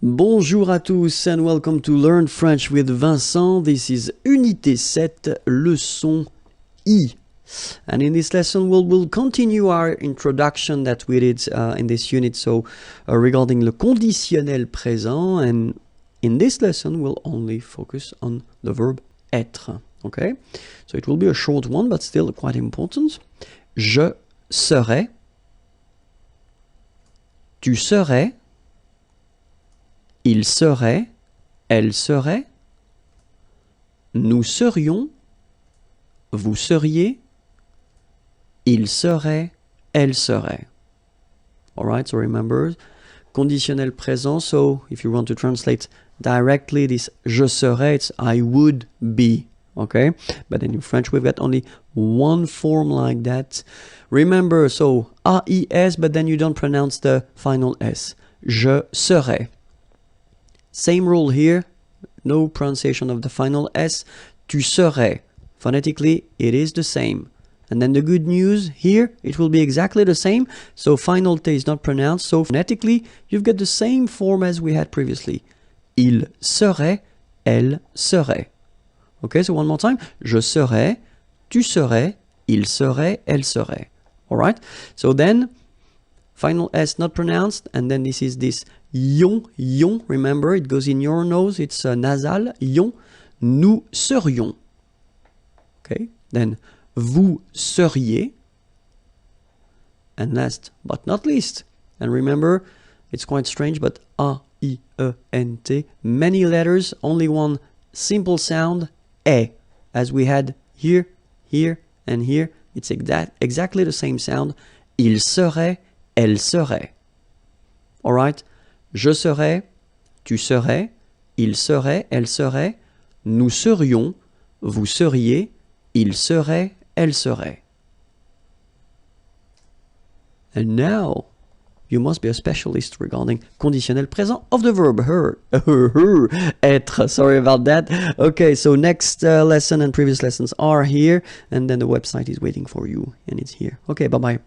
Bonjour à tous and welcome to Learn French with Vincent. This is Unité 7, leçon I. And in this lesson, we'll continue our introduction that we did in this unit, regarding le conditionnel présent. And in this lesson, we'll only focus on the verb être. Okay? So it will be a short one, but still quite important. Je serai. Tu serais. Il serait, elle serait, nous serions, vous seriez, il serait, elle serait. Alright, so remember, conditionnel présent, so if you want to translate directly this je serais, it's I would be, okay? But then in French we've got only one form like that. Remember, so A-I-S, but then you don't pronounce the final S. Je serais. Same rule here, no pronunciation of the final S. Tu serais. Phonetically, it is the same. And then the good news here, it will be exactly the same. So final T is not pronounced. So phonetically, you've got the same form as we had previously. Il serait, elle serait. Okay, so one more time. Je serais, tu serais, il serait, elle serait. Alright? So then, final S not pronounced, and then this is this yon, yon, remember, it goes in your nose, it's nasal, yon, nous serions. Okay, then vous seriez, and last but not least, and remember, it's quite strange, but A-I-E-N-T, many letters, only one simple sound, E, as we had here, here, and here, it's exactly the same sound, il serait, elle serait. Alright? Je serais, tu serais, il serait, elle serait, nous serions, vous seriez, il serait, elle serait. And now, you must be a specialist regarding conditionnel présent of the verb être. Sorry about that. Okay, so next lesson and previous lessons are here, and then the website is waiting for you, and it's here. Okay, bye-bye.